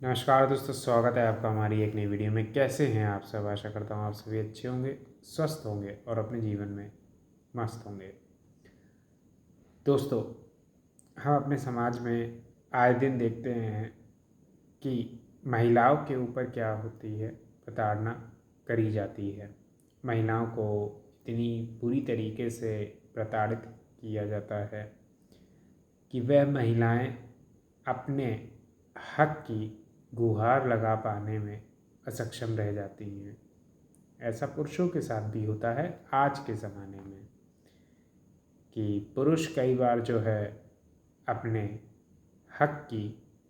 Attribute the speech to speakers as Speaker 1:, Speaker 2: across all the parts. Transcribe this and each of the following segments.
Speaker 1: नमस्कार दोस्तों, स्वागत है आपका हमारी एक नई वीडियो में। कैसे हैं आप सब? आशा करता हूँ आप सभी अच्छे होंगे, स्वस्थ होंगे और अपने जीवन में मस्त होंगे। दोस्तों, हम अपने समाज में आए दिन देखते हैं कि महिलाओं के ऊपर क्या होती है, प्रताड़ना करी जाती है। महिलाओं को इतनी बुरी तरीके से प्रताड़ित किया जाता है कि वह महिलाएं अपने हक की गुहार लगा पाने में असक्षम रह जाती हैं। ऐसा पुरुषों के साथ भी होता है आज के ज़माने में कि पुरुष कई बार जो है अपने हक की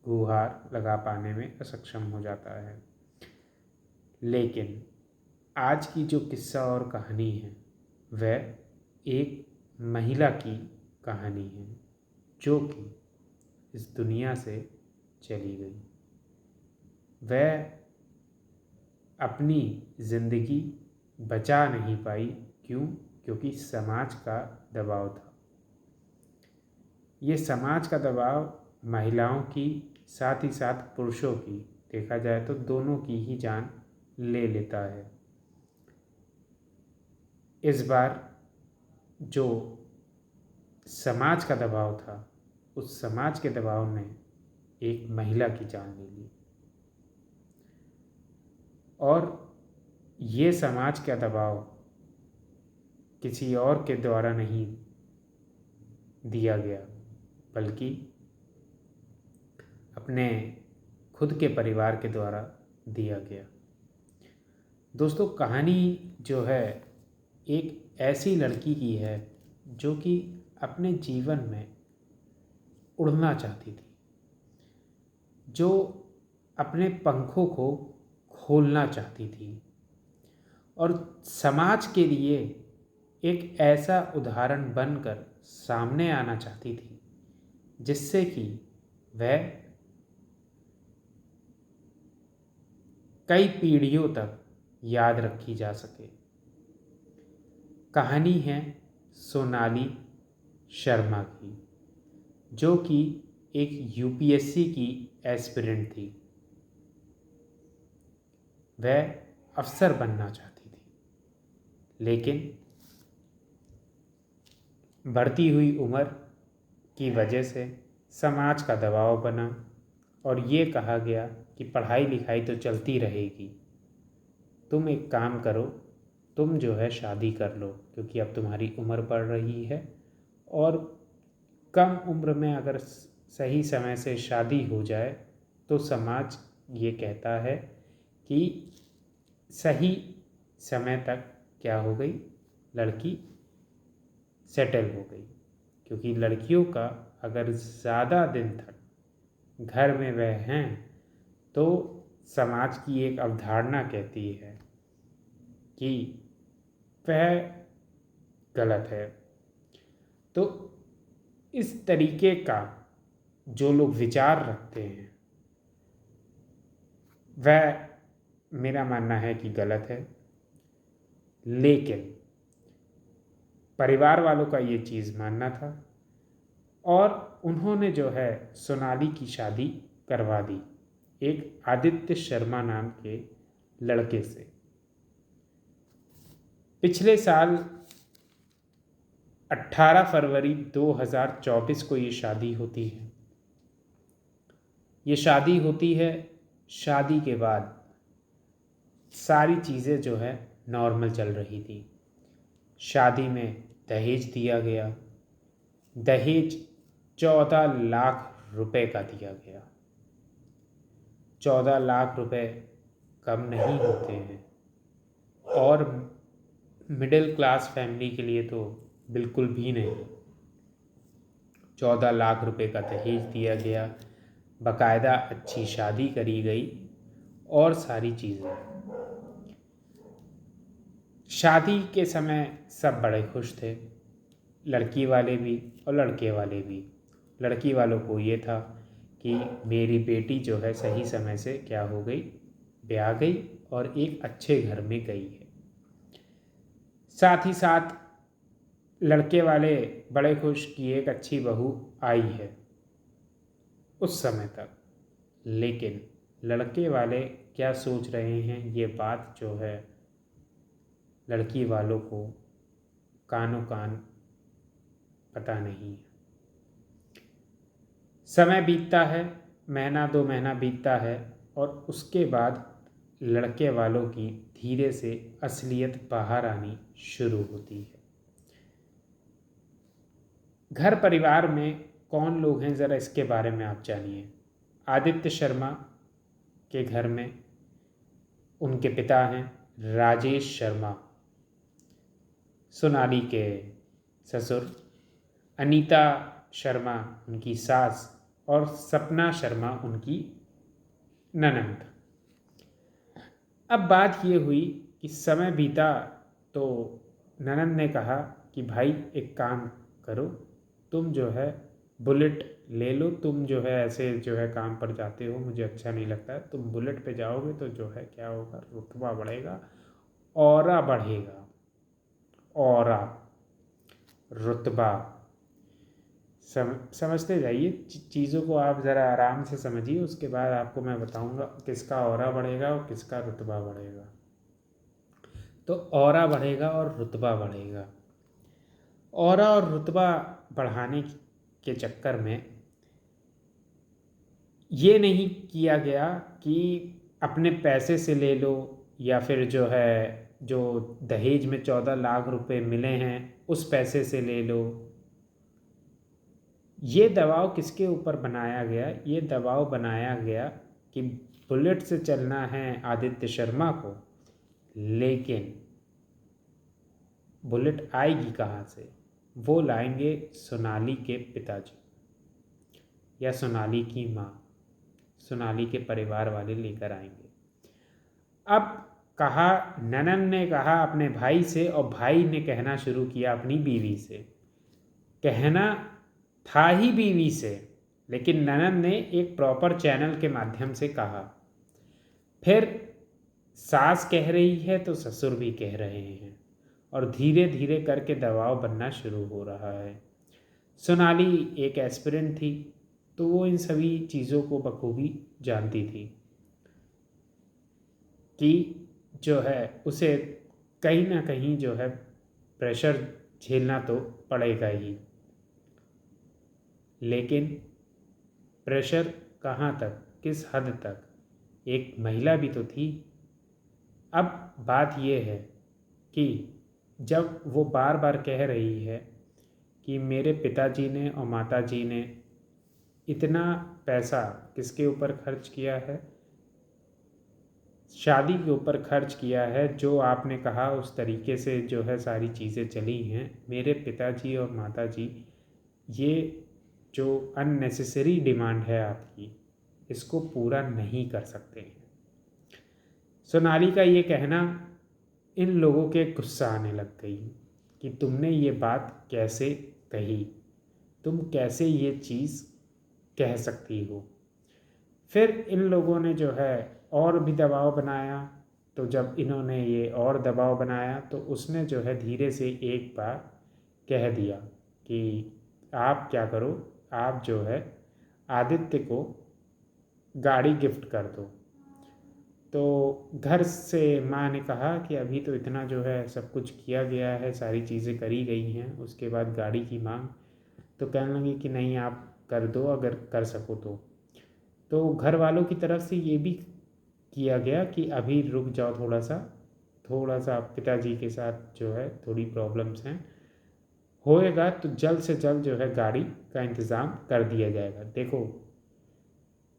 Speaker 1: गुहार लगा पाने में असक्षम हो जाता है। लेकिन आज की जो किस्सा और कहानी है वह एक महिला की कहानी है जो कि इस दुनिया से चली गई। वह अपनी ज़िंदगी बचा नहीं पाई। क्यों? क्योंकि समाज का दबाव था। ये समाज का दबाव महिलाओं की साथ ही साथ पुरुषों की, देखा जाए तो दोनों की ही जान ले लेता है। इस बार जो समाज का दबाव था, उस समाज के दबाव ने एक महिला की जान ले ली। और ये समाज का दबाव किसी और के द्वारा नहीं दिया गया, बल्कि अपने खुद के परिवार के द्वारा दिया गया। दोस्तों, कहानी जो है एक ऐसी लड़की की है जो कि अपने जीवन में उड़ना चाहती थी, जो अपने पंखों को खोलना चाहती थी और समाज के लिए एक ऐसा उदाहरण बनकर सामने आना चाहती थी जिससे कि वह कई पीढ़ियों तक याद रखी जा सके। कहानी है सोनाली शर्मा की, जो कि एक यूपीएससी की एस्पिरेंट थी। वह अफसर बनना चाहती थी, लेकिन बढ़ती हुई उम्र की वजह से समाज का दबाव बना और ये कहा गया कि पढ़ाई लिखाई तो चलती रहेगी, तुम एक काम करो, तुम जो है शादी कर लो, क्योंकि अब तुम्हारी उम्र बढ़ रही है और कम उम्र में अगर सही समय से शादी हो जाए तो समाज ये कहता है कि सही समय तक क्या हो गई, लड़की सेटल हो गई। क्योंकि लड़कियों का अगर ज़्यादा दिन तक घर में वह हैं तो समाज की एक अवधारणा कहती है कि वह गलत है। तो इस तरीके का जो लोग विचार रखते हैं वह, मेरा मानना है कि गलत है। लेकिन परिवार वालों का ये चीज़ मानना था और उन्होंने जो है सोनाली की शादी करवा दी एक आदित्य शर्मा नाम के लड़के से। पिछले साल 18 फरवरी 2024 को ये शादी होती है। ये शादी होती है, शादी के बाद सारी चीज़ें जो है नॉर्मल चल रही थी। शादी में दहेज दिया गया, दहेज 14 लाख रुपए का दिया गया। 14 लाख रुपए कम नहीं होते हैं और मिडिल क्लास फैमिली के लिए तो बिल्कुल भी नहीं। 14 लाख रुपए का दहेज दिया गया, बाकायदा अच्छी शादी करी गई और सारी चीज़ें। शादी के समय सब बड़े खुश थे, लड़की वाले भी और लड़के वाले भी। लड़की वालों को ये था कि मेरी बेटी जो है सही समय से क्या हो गई, ब्याह गई और एक अच्छे घर में गई है। साथ ही साथ लड़के वाले बड़े खुश कि एक अच्छी बहू आई है उस समय तक। लेकिन लड़के वाले क्या सोच रहे हैं ये बात जो है लड़की वालों को कानों कान पता नहीं है। समय बीतता है, महीना 2 महीना बीतता है और उसके बाद लड़के वालों की धीरे से असलियत बाहर आनी शुरू होती है। घर परिवार में कौन लोग हैं ज़रा इसके बारे में आप जानिए। आदित्य शर्मा के घर में उनके पिता हैं राजेश शर्मा, सोनाली के ससुर, अनीता शर्मा उनकी सास और सपना शर्मा उनकी ननंद। अब बात ये हुई कि समय बीता तो ननंद ने कहा कि भाई एक काम करो, तुम जो है बुलेट ले लो, तुम जो है ऐसे जो है काम पर जाते हो, मुझे अच्छा नहीं लगता है, तुम बुलेट पे जाओगे तो जो है क्या होगा, रुतबा बढ़ेगा, ऑरा बढ़ेगा, ऑरा, रुतबा। समझते जाइए, चीज़ों को आप ज़रा आराम से समझिए, उसके बाद आपको मैं बताऊंगा किसका ऑरा बढ़ेगा और किसका रुतबा बढ़ेगा। तो ऑरा बढ़ेगा और रुतबा बढ़ेगा। ऑरा और रुतबा बढ़ाने के चक्कर में ये नहीं किया गया कि अपने पैसे से ले लो या फिर जो है जो दहेज में 14 लाख रुपए मिले हैं उस पैसे से ले लो। ये दबाव किसके ऊपर बनाया गया? ये दबाव बनाया गया कि बुलेट से चलना है आदित्य शर्मा को, लेकिन बुलेट आएगी कहाँ से? वो लाएंगे सोनाली के पिताजी या सोनाली की माँ, सोनाली के परिवार वाले लेकर आएंगे। अब कहा, ननन ने कहा अपने भाई से और भाई ने कहना शुरू किया अपनी बीवी से। कहना था ही बीवी से, लेकिन ननन ने एक प्रॉपर चैनल के माध्यम से कहा। फिर सास कह रही है तो ससुर भी कह रहे हैं और धीरे धीरे करके दबाव बनना शुरू हो रहा है। सोनाली एक एस्पिरेंट थी तो वो इन सभी चीज़ों को बखूबी जानती थी कि जो है उसे कहीं ना कहीं जो है प्रेशर झेलना तो पड़ेगा ही, लेकिन प्रेशर कहाँ तक, किस हद तक? एक महिला भी तो थी। अब बात यह है कि जब वो बार बार कह रही है कि मेरे पिताजी ने और माताजी ने इतना पैसा किसके ऊपर खर्च किया है? शादी के ऊपर खर्च किया है। जो आपने कहा उस तरीके से जो है सारी चीज़ें चली हैं। मेरे पिताजी और माताजी ये जो अननेसेसरी डिमांड है आपकी, इसको पूरा नहीं कर सकते हैं। सोनाली का ये कहना इन लोगों के गुस्सा आने लग गई कि तुमने ये बात कैसे कही, तुम कैसे ये चीज़ कह सकती हो। फिर इन लोगों ने जो है और भी दबाव बनाया। तो जब इन्होंने ये और दबाव बनाया तो उसने जो है धीरे से एक बार कह दिया कि आप क्या करो, आप जो है आदित्य को गाड़ी गिफ्ट कर दो। तो घर से माँ ने कहा कि अभी तो इतना जो है सब कुछ किया गया है, सारी चीज़ें करी गई हैं, उसके बाद गाड़ी की मांग। तो कहने लगी कि नहीं आप कर दो अगर कर सको तो घर वालों की तरफ से ये भी किया गया कि अभी रुक जाओ थोड़ा सा पिताजी के साथ जो है थोड़ी प्रॉब्लम्स हैं, होएगा तो जल्द से जल्द जो है गाड़ी का इंतज़ाम कर दिया जाएगा। देखो,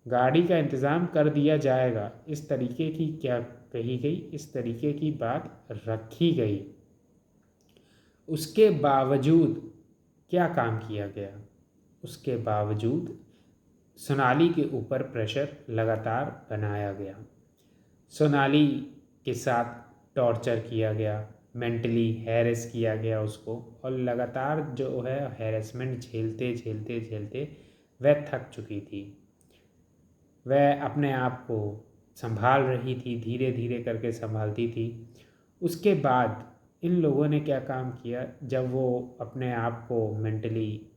Speaker 1: गाड़ी का इंतज़ाम कर दिया जाएगा, इस तरीके की क्या कही गई, इस तरीके की बात रखी गई। उसके बावजूद क्या काम किया गया? उसके बावजूद सोनाली के ऊपर प्रेशर लगातार बनाया गया। सोनाली के साथ टॉर्चर किया गया, मेंटली हैरेस किया गया उसको, और लगातार जो है हैरेसमेंट झेलते झेलते झेलते वह थक चुकी थी। वह अपने आप को संभाल रही थी, धीरे धीरे करके संभालती थी। उसके बाद इन लोगों ने क्या काम किया, जब वो अपने आप को मेंटली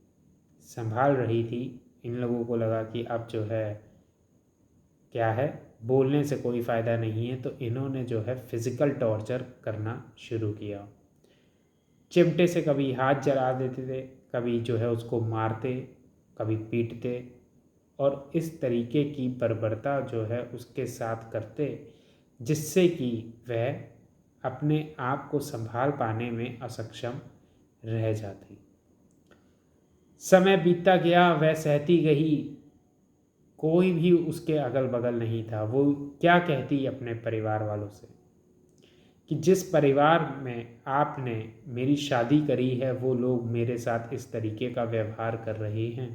Speaker 1: संभाल रही थी, इन लोगों को लगा कि अब जो है क्या है, बोलने से कोई फ़ायदा नहीं है, तो इन्होंने जो है फिज़िकल टॉर्चर करना शुरू किया। चिमटे से कभी हाथ जला देते थे, कभी जो है उसको मारते, कभी पीटते, और इस तरीके की बर्बरता जो है उसके साथ करते, जिससे कि वह अपने आप को संभाल पाने में असक्षम रह जाती। समय बीतता गया, वह सहती गई, कोई भी उसके अगल बगल नहीं था। वो क्या कहती अपने परिवार वालों से कि जिस परिवार में आपने मेरी शादी करी है वो लोग मेरे साथ इस तरीके का व्यवहार कर रहे हैं।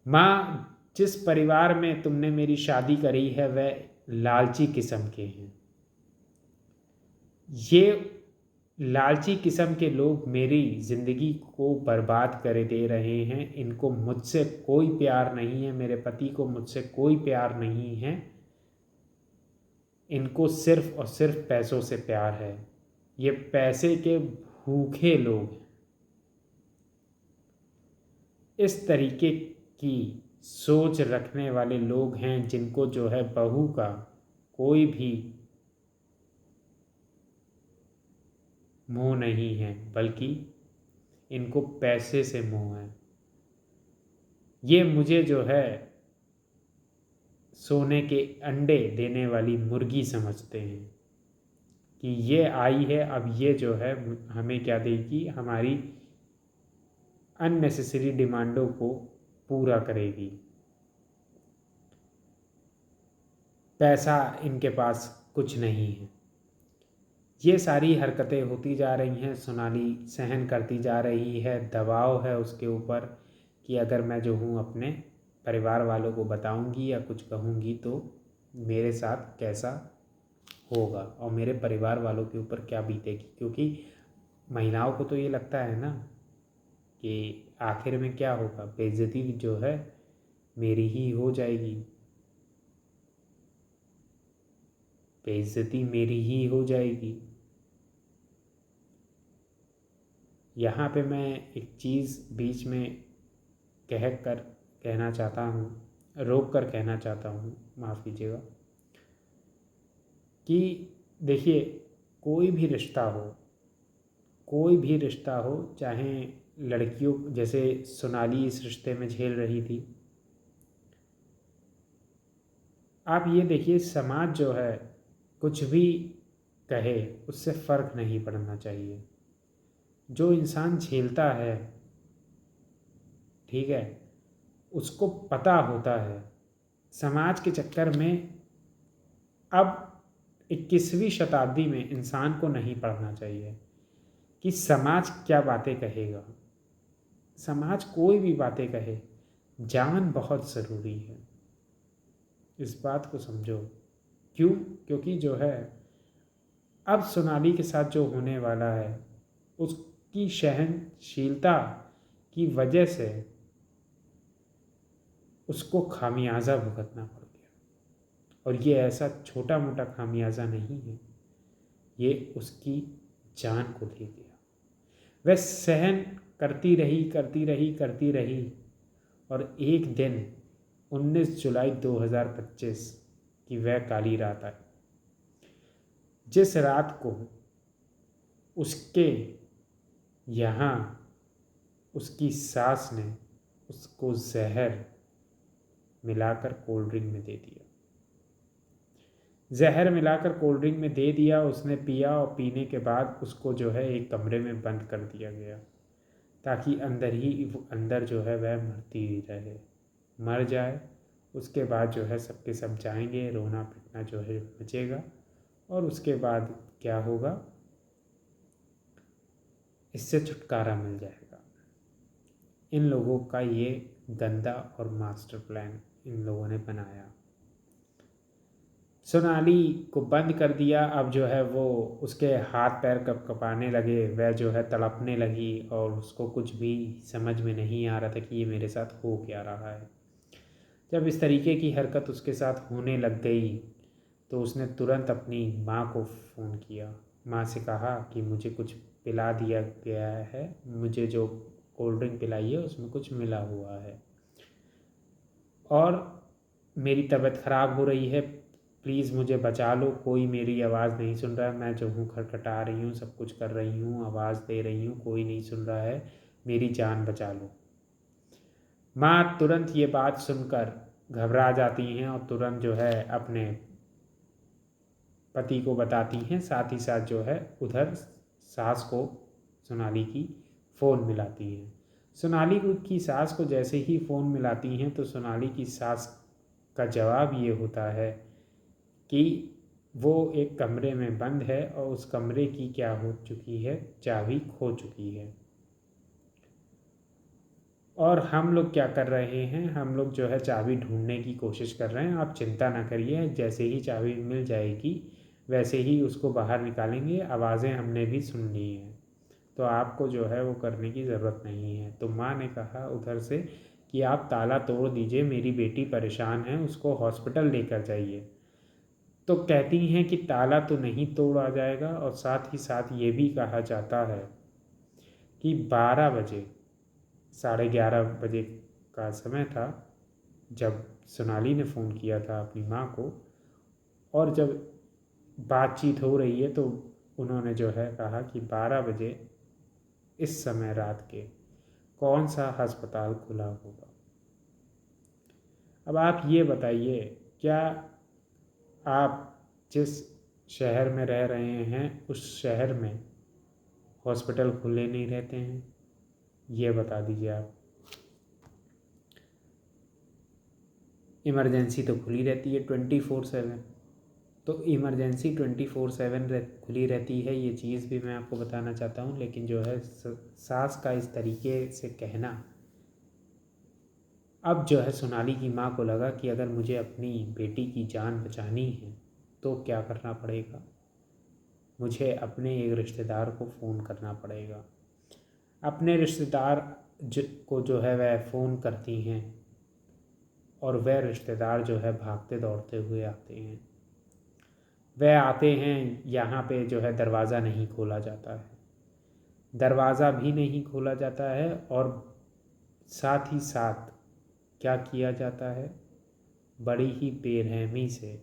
Speaker 1: माँ, जिस परिवार में तुमने मेरी शादी करी है वह लालची किस्म के हैं। ये लालची किस्म के लोग मेरी ज़िंदगी को बर्बाद कर दे रहे हैं। इनको मुझसे कोई प्यार नहीं है, मेरे पति को मुझसे कोई प्यार नहीं है, इनको सिर्फ और सिर्फ पैसों से प्यार है। ये पैसे के भूखे लोग हैं। इस तरीके की सोच रखने वाले लोग हैं जिनको जो है बहू का कोई भी मोह नहीं है, बल्कि इनको पैसे से मोह है। ये मुझे जो है सोने के अंडे देने वाली मुर्गी समझते हैं कि ये आई है, अब ये जो है हमें क्या देगी, हमारी अननेसेसरी डिमांडों को पूरा करेगी। पैसा इनके पास कुछ नहीं है। ये सारी हरकतें होती जा रही हैं, सोनाली सहन करती जा रही है। दबाव है उसके ऊपर कि अगर मैं जो हूँ अपने परिवार वालों को बताऊंगी या कुछ कहूँगी तो मेरे साथ कैसा होगा और मेरे परिवार वालों के ऊपर क्या बीतेगी। क्योंकि महिलाओं को तो ये लगता है ना कि आखिर में क्या होगा, बेइज्जती जो है मेरी ही हो जाएगी, बेइज्जती मेरी ही हो जाएगी। यहाँ पे मैं एक चीज़ बीच में कहना चाहता हूँ, रोक कर कहना चाहता हूँ, माफ़ कीजिएगा, कि देखिए कोई भी रिश्ता हो, कोई भी रिश्ता हो, चाहे लड़कियों जैसे सोनाली इस रिश्ते में झेल रही थी, आप ये देखिए समाज जो है कुछ भी कहे उससे फ़र्क नहीं पड़ना चाहिए। जो इंसान झेलता है, ठीक है, उसको पता होता है समाज के चक्कर में अब 21वीं शताब्दी में इंसान को नहीं पढ़ना चाहिए कि समाज क्या बातें कहेगा। समाज कोई भी बातें कहे, जान बहुत ज़रूरी है, इस बात को समझो। क्यों? क्योंकि जो है अब सोनाली के साथ जो होने वाला है उसकी सहनशीलता की वजह से उसको खामियाजा भुगतना पड़ गया। और ये ऐसा छोटा मोटा खामियाजा नहीं है, ये उसकी जान को दे दिया। वह सहन करती रही करती रही करती रही, और एक दिन 19 जुलाई 2025 की वह काली रात आई, जिस रात को उसके यहाँ उसकी सास ने उसको जहर मिलाकर कोल्ड ड्रिंक में दे दिया। जहर मिलाकर कोल्ड ड्रिंक में दे दिया, उसने पिया और पीने के बाद उसको जो है एक कमरे में बंद कर दिया गया ताकि अंदर जो है वह मरती ही रहे, मर जाए। उसके बाद जो है सबके सब जाएंगे, रोना पिटना जो है बचेगा, और उसके बाद क्या होगा, इससे छुटकारा मिल जाएगा। इन लोगों का ये गंदा और मास्टर प्लान इन लोगों ने बनाया। सोनाली को बंद कर दिया। अब जो है वो उसके हाथ पैर कँपाने लगे, वह जो है तड़पने लगी और उसको कुछ भी समझ में नहीं आ रहा था कि ये मेरे साथ हो क्या रहा है। जब इस तरीके की हरकत उसके साथ होने लग गई तो उसने तुरंत अपनी माँ को फ़ोन किया। माँ से कहा कि मुझे कुछ पिला दिया गया है, मुझे जो कोल्ड ड्रिंक पिलाई है उसमें कुछ मिला हुआ है। और मेरी तबीयत ख़राब हो रही है, प्लीज़ मुझे बचा लो, कोई मेरी आवाज़ नहीं सुन रहा है, मैं जो हूँ खटखटा रही हूँ, सब कुछ कर रही हूँ, आवाज़ दे रही हूँ, कोई नहीं सुन रहा है, मेरी जान बचा लो। माँ तुरंत ये बात सुनकर घबरा जाती हैं और तुरंत जो है अपने पति को बताती हैं, साथ ही साथ जो है उधर सास को, सोनाली की, फ़ोन मिलाती हैं। सोनाली की सास को जैसे ही फ़ोन मिलाती हैं तो सोनाली की सास का जवाब ये होता है कि वो एक कमरे में बंद है और उस कमरे की क्या हो चुकी है, चाबी खो चुकी है। और हम लोग क्या कर रहे हैं, हम लोग जो है चाबी ढूंढने की कोशिश कर रहे हैं। आप चिंता ना करिए, जैसे ही चाबी मिल जाएगी वैसे ही उसको बाहर निकालेंगे। आवाज़ें हमने भी सुन ली हैं, तो आपको जो है वो करने की ज़रूरत नहीं है। तो माँ ने कहा उधर से कि आप ताला तोड़ दीजिए, मेरी बेटी परेशान है, उसको हॉस्पिटल लेकर जाइए। तो कहती हैं कि ताला तो नहीं तोड़ा जाएगा, और साथ ही साथ ये भी कहा जाता है कि 12 बजे, 11:30 बजे का समय था जब सोनाली ने फ़ोन किया था अपनी माँ को, और जब बातचीत हो रही है तो उन्होंने जो है कहा कि 12 बजे इस समय रात के कौन सा अस्पताल खुला होगा। अब आप ये बताइए, क्या आप जिस शहर में रह रहे हैं उस शहर में हॉस्पिटल खुले नहीं रहते हैं? ये बता दीजिए आप। इमरजेंसी तो खुली रहती है 24/7। तो इमरजेंसी 24/7 खुली रहती है, ये चीज़ भी मैं आपको बताना चाहता हूँ। लेकिन जो है सास का इस तरीके से कहना, अब जो है सोनाली की माँ को लगा कि अगर मुझे अपनी बेटी की जान बचानी है तो क्या करना पड़ेगा, मुझे अपने एक रिश्तेदार को फ़ोन करना पड़ेगा। अपने रिश्तेदार को जो है वह फ़ोन करती हैं और वह रिश्तेदार जो है भागते दौड़ते हुए आते हैं। वह आते हैं, यहाँ पे जो है दरवाज़ा नहीं खोला जाता है, दरवाज़ा भी नहीं खोला जाता है। और साथ ही साथ क्या किया जाता है, बड़ी ही बेरहमी से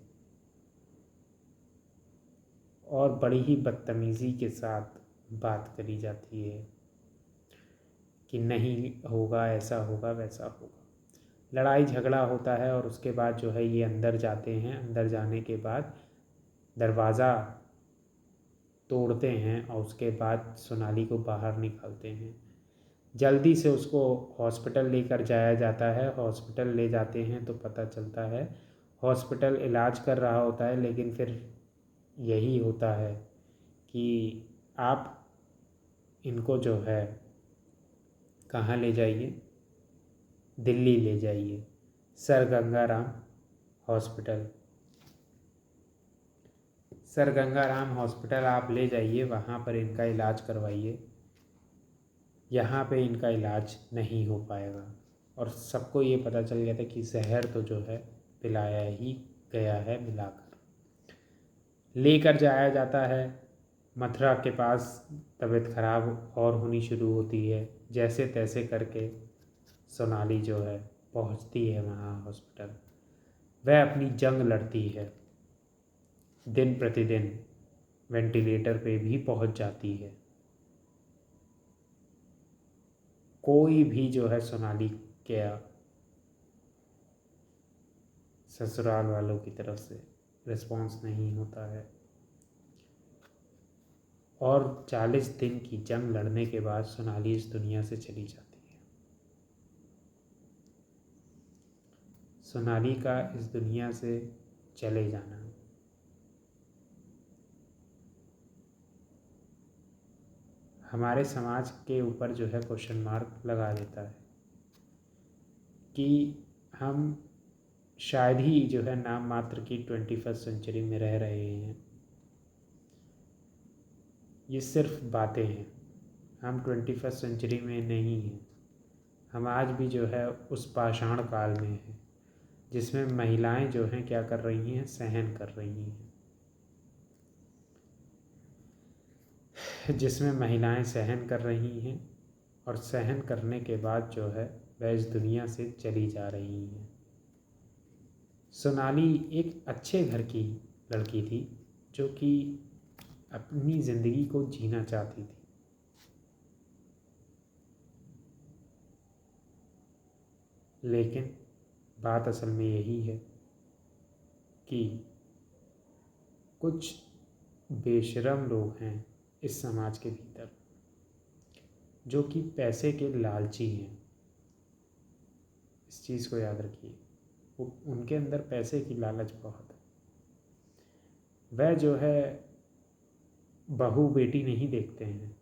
Speaker 1: और बड़ी ही बदतमीज़ी के साथ बात करी जाती है कि नहीं होगा, ऐसा होगा, वैसा होगा। लड़ाई झगड़ा होता है और उसके बाद जो है ये अंदर जाते हैं। अंदर जाने के बाद दरवाज़ा तोड़ते हैं और उसके बाद सोनाली को बाहर निकालते हैं। जल्दी से उसको हॉस्पिटल लेकर जाया जाता है। हॉस्पिटल ले जाते हैं तो पता चलता है, हॉस्पिटल इलाज कर रहा होता है, लेकिन फिर यही होता है कि आप इनको जो है कहाँ ले जाइए, दिल्ली ले जाइए, sir Gangaram hospital. Sir Gangaram hospital आप ले जाइए, वहाँ पर इनका इलाज करवाइए, यहाँ पे इनका इलाज नहीं हो पाएगा। और सबको ये पता चल गया था कि जहर तो जो है पिलाया ही गया है मिलाकर। लेकर जाया जाता है मथुरा के पास। तबीयत ख़राब और होनी शुरू होती है। जैसे तैसे करके सोनाली जो है पहुंचती है वहाँ हॉस्पिटल। वह अपनी जंग लड़ती है, दिन प्रतिदिन वेंटिलेटर पे भी पहुंच जाती है। कोई भी जो है सोनाली के ससुराल वालों की तरफ से रिस्पॉन्स नहीं होता है। और 40 दिन की जंग लड़ने के बाद सोनाली इस दुनिया से चली जाती है। सोनाली का इस दुनिया से चले जाना हमारे समाज के ऊपर जो है क्वेश्चन मार्क लगा देता है कि हम शायद ही जो है नाम मात्र की 21st सेंचुरी में रह रहे हैं। ये सिर्फ बातें हैं, हम 21st सेंचुरी में नहीं हैं। हम आज भी जो है उस पाषाण काल में हैं जिसमें महिलाएं जो हैं क्या कर रही हैं, सहन कर रही हैं। जिसमें महिलाएं सहन कर रही हैं और सहन करने के बाद जो है वह इस दुनिया से चली जा रही हैं। सोनाली एक अच्छे घर की लड़की थी जो कि अपनी ज़िंदगी को जीना चाहती थी। लेकिन बात असल में यही है कि कुछ बेशरम लोग हैं इस समाज के भीतर जो कि पैसे के लालची हैं। इस चीज़ को याद रखिए, वो उनके अंदर पैसे की लालच बहुत है। वह जो है बहू बेटी नहीं देखते हैं,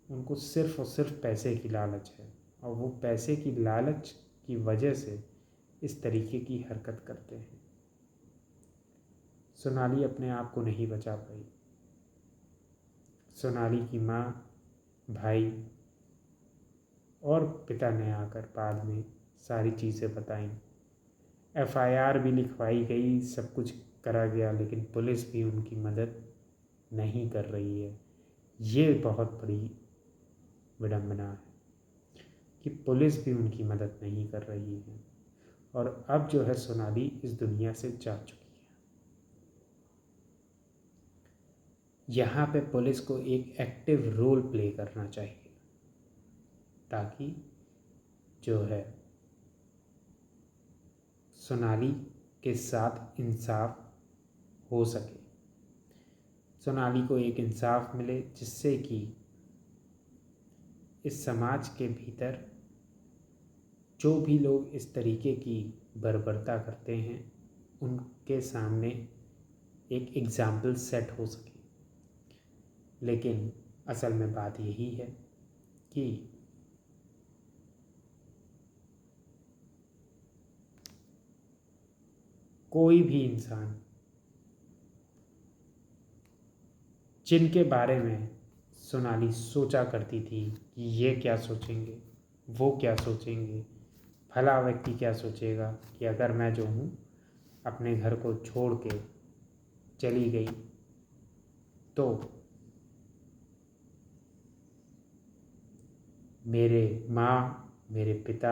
Speaker 1: उनको सिर्फ़ और सिर्फ पैसे की लालच है और वो पैसे की लालच की वजह से इस तरीके की हरकत करते हैं। सोनाली अपने आप को नहीं बचा पाई। सोनाली की माँ, भाई और पिता ने आकर बाद में सारी चीज़ें बताईं। एफआईआर भी लिखवाई गई, सब कुछ करा गया, लेकिन पुलिस भी उनकी मदद नहीं कर रही है। ये बहुत बड़ी विडंबना है कि पुलिस भी उनकी मदद नहीं कर रही है। और अब जो है सोनाली इस दुनिया से जा चुकी है। यहाँ पे पुलिस को एक एक्टिव रोल प्ले करना चाहिए ताकि जो है सोनाली के साथ इंसाफ हो सके, सोनाली को एक इंसाफ मिले जिससे कि इस समाज के भीतर जो भी लोग इस तरीके की बर्बरता करते हैं उनके सामने एक एग्ज़ाम्पल सेट हो सके। लेकिन असल में बात यही है कि कोई भी इंसान जिनके बारे में सोनाली सोचा करती थी कि ये क्या सोचेंगे, वो क्या सोचेंगे, भला व्यक्ति क्या सोचेगा कि अगर मैं जो हूँ अपने घर को छोड़ के चली गई तो मेरे माँ, मेरे पिता,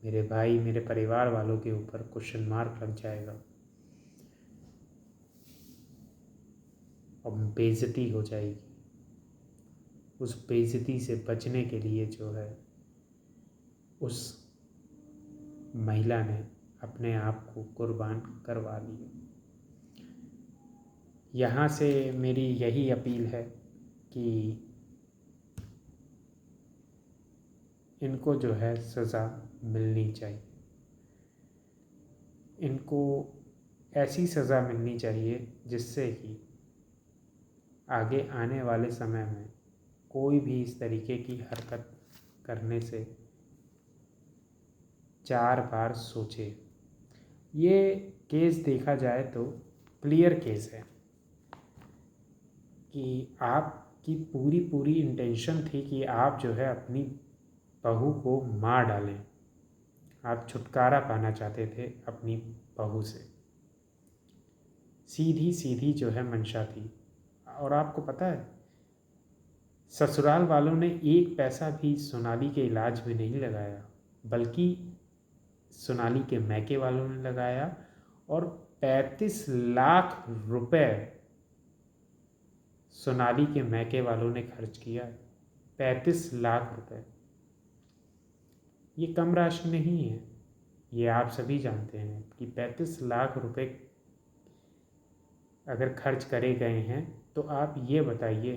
Speaker 1: मेरे भाई, मेरे परिवार वालों के ऊपर क्वेश्चन मार्क लग जाएगा और बेइज्जती हो जाएगी। उस बेइज्जती से बचने के लिए जो है उस महिला ने अपने आप को कुर्बान करवा लिया। यहाँ से मेरी यही अपील है कि इनको जो है सज़ा मिलनी चाहिए। इनको ऐसी सज़ा मिलनी चाहिए जिससे कि आगे आने वाले समय में कोई भी इस तरीके की हरकत करने से 4 बार सोचे। ये केस देखा जाए तो क्लियर केस है कि आपकी पूरी इंटेंशन थी कि आप जो है अपनी बहू को मार डालें। आप छुटकारा पाना चाहते थे अपनी बहू से, सीधी सीधी जो है मंशा थी। और आपको पता है ससुराल वालों ने एक पैसा भी सोनाली के इलाज में नहीं लगाया, बल्कि सोनाली के मैके वालों ने लगाया और 35 लाख रुपए सोनाली के मैके वालों ने खर्च किया। 35 लाख रुपए, ये कम राशि नहीं है, ये आप सभी जानते हैं कि 35 लाख रुपए अगर खर्च करे गए हैं तो आप ये बताइए,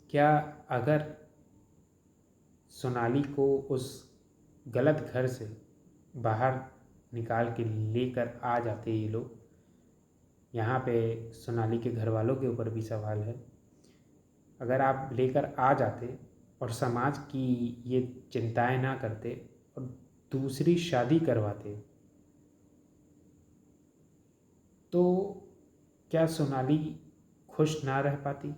Speaker 1: क्या अगर सोनाली को उस गलत घर से बाहर निकाल के लेकर आ जाते ये लोग, यहाँ पे सोनाली के घर वालों के ऊपर भी सवाल है, अगर आप लेकर आ जाते और समाज की ये चिंताएं ना करते और दूसरी शादी करवाते तो क्या सोनाली खुश ना रह पाती?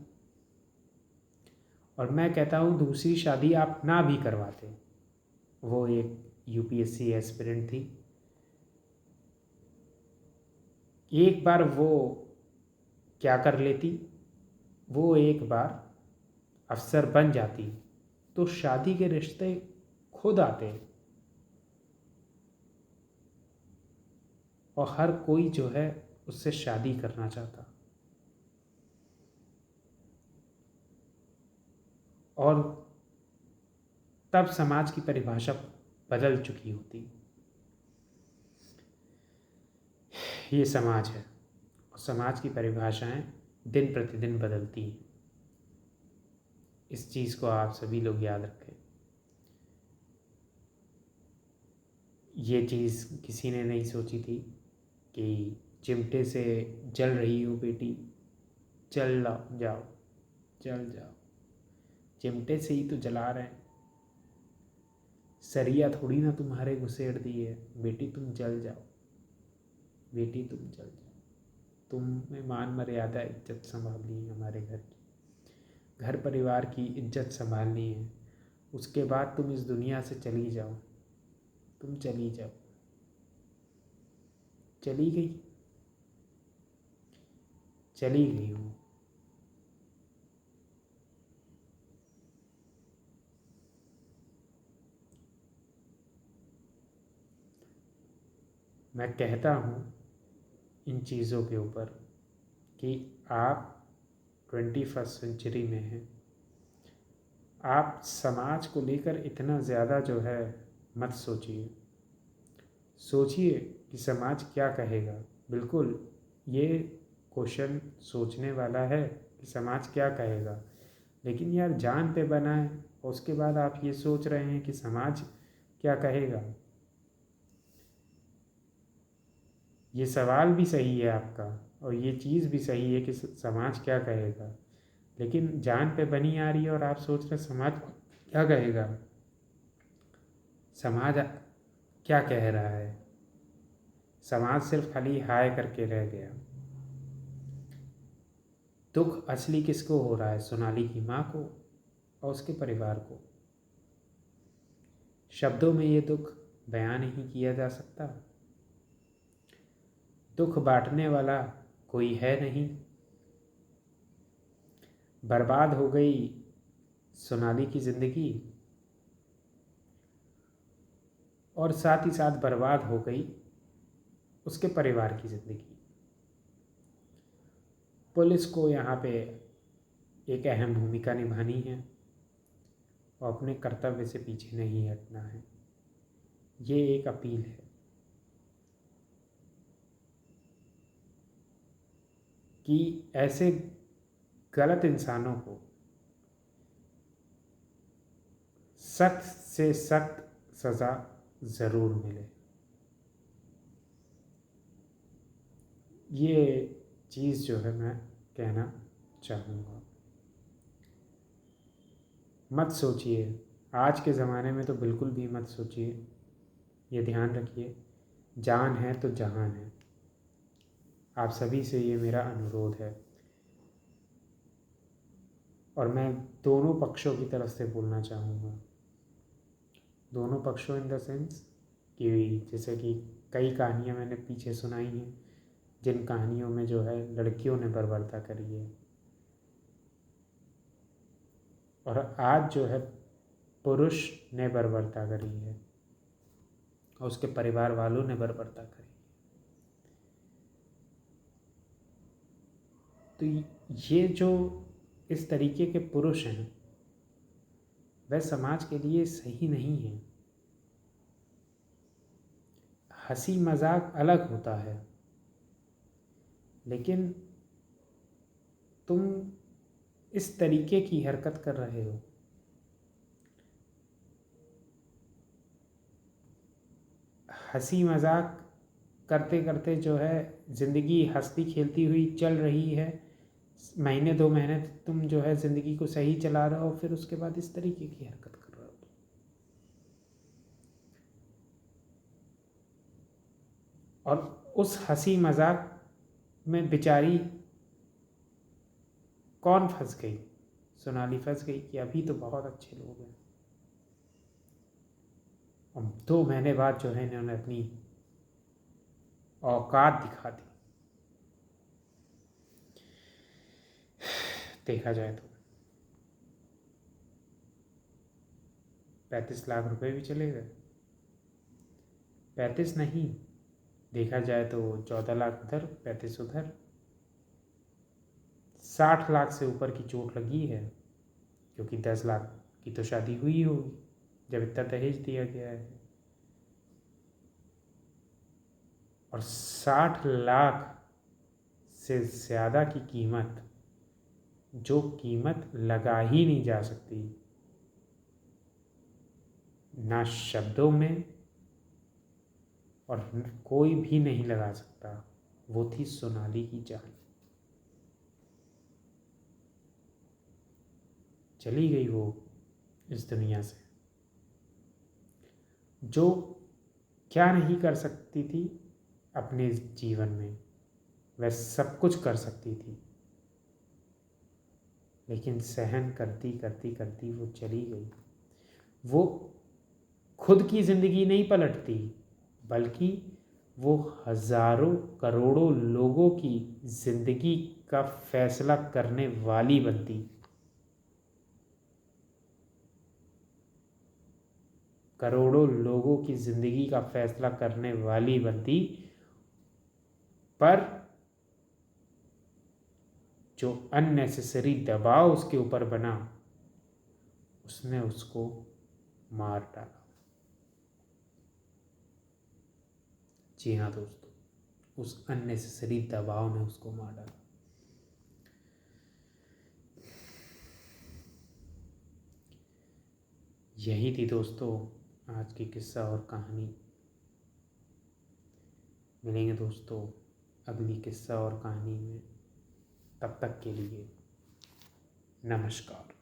Speaker 1: और मैं कहता हूँ दूसरी शादी आप ना भी करवाते, वो एक यूपीएससी एस्पिरेंट थी, एक बार वो क्या कर लेती, वो एक बार अफसर बन जाती तो शादी के रिश्ते खुद आते। और हर कोई जो है उससे शादी करना चाहता। और तब समाज की परिभाषा बदल चुकी होती। ये समाज है और समाज की परिभाषाएं दिन प्रतिदिन बदलती हैं। इस चीज़ को आप सभी लोग याद रखें। ये चीज़ किसी ने नहीं सोची थी कि चिमटे से जल रही हो बेटी, जल जाओ, जल जाओ। चिमटे से ही तो जला रहे हैं, सरिया थोड़ी ना तुम्हारे घुसेड़ दी है। बेटी तुम जल जाओ, बेटी तुम जल जाओ। तुम्हें मान मर्यादा इज्जत संभालनी है, हमारे घर की, घर परिवार की इज्जत संभालनी है। उसके बाद तुम इस दुनिया से चली जाओ, तुम चली जाओ। चली गई, चली गई वो। मैं कहता हूँ इन चीज़ों के ऊपर कि आप 21st सेंचुरी में हैं। आप समाज को लेकर इतना ज़्यादा जो है मत सोचिए। सोचिए कि समाज क्या कहेगा। बिल्कुल ये क्वेश्चन सोचने वाला है कि समाज क्या कहेगा, लेकिन यार जान पे बना है और उसके बाद आप ये सोच रहे हैं कि समाज क्या कहेगा। ये सवाल भी सही है आपका और ये चीज़ भी सही है कि समाज क्या कहेगा, लेकिन जान पे बनी आ रही है और आप सोच रहे समाज क्या कहेगा। समाज क्या कह रहा है? समाज सिर्फ खाली हाय करके रह गया। दुख असली किसको हो रहा है? सोनाली की माँ को और उसके परिवार को। शब्दों में ये दुख बयान नहीं किया जा सकता। दुख बांटने वाला कोई है नहीं। बर्बाद हो गई सोनाली की ज़िंदगी और साथ ही साथ बर्बाद हो गई उसके परिवार की ज़िंदगी। पुलिस को यहाँ पे एक अहम भूमिका निभानी है और अपने कर्तव्य से पीछे नहीं हटना है। ये एक अपील है कि ऐसे गलत इंसानों को सख्त से सख्त सज़ा ज़रूर मिले। ये चीज़ जो है मैं कहना चाहूँगा। मत सोचिए, आज के ज़माने में तो बिल्कुल भी मत सोचिए। ये ध्यान रखिए, जान है तो जहान है। आप सभी से ये मेरा अनुरोध है और मैं दोनों पक्षों की तरफ से बोलना चाहूँगा। दोनों पक्षों इन द सेंस कि जैसे कि कई कहानियाँ मैंने पीछे सुनाई हैं जिन कहानियों में जो है लड़कियों ने बर्बरता करी है, और आज जो है पुरुष ने बर्बरता करी है और उसके परिवार वालों ने बर्बरता करी। तो ये जो इस तरीके के पुरुष हैं वह समाज के लिए सही नहीं है। हंसी मजाक अलग होता है, लेकिन तुम इस तरीके की हरकत कर रहे हो। हंसी मजाक करते करते जो है ज़िंदगी हंसती खेलती हुई चल रही है। महीने 2 महीने तुम जो है ज़िंदगी को सही चला रहे हो, फिर उसके बाद इस तरीके की हरकत कर रहे हो। और उस हंसी मजाक में बेचारी कौन फंस गई? सोनाली फंस गई कि अभी तो बहुत अच्छे लोग हैं, अब 2 महीने बाद जो है इन्होंने अपनी औकात दिखा दी। देखा जाए तो 35 लाख रुपए भी चले गए। 35 नहीं, देखा जाए तो 14 लाख उधर, 35 उधर, 60 लाख से ऊपर की चोट लगी है, क्योंकि 10 लाख की तो शादी हुई होगी जब इतना दहेज दिया गया है। और 60 लाख से ज़्यादा की कीमत, जो कीमत लगा ही नहीं जा सकती, ना शब्दों में, और कोई भी नहीं लगा सकता, वो थी सोनाली की जान। चली गई वो इस दुनिया से। जो क्या नहीं कर सकती थी अपने जीवन में, वह सब कुछ कर सकती थी, लेकिन सहन करती करती करती वो चली गई। वो खुद की ज़िंदगी नहीं पलटती, बल्कि वो हज़ारों करोड़ों लोगों की ज़िंदगी का फैसला करने वाली बनती। करोड़ों लोगों की ज़िंदगी का फैसला करने वाली बनती, पर जो अननेसेसरी दबाव उसके ऊपर बना, उसने उसको मार डाला। जी हाँ दोस्तों, उस अननेसेसरी दबाव ने उसको मार डाला। यही थी दोस्तों आज की किस्सा और कहानी। मिलेंगे दोस्तों अगली किस्सा और कहानी में, तब तक के लिए नमस्कार।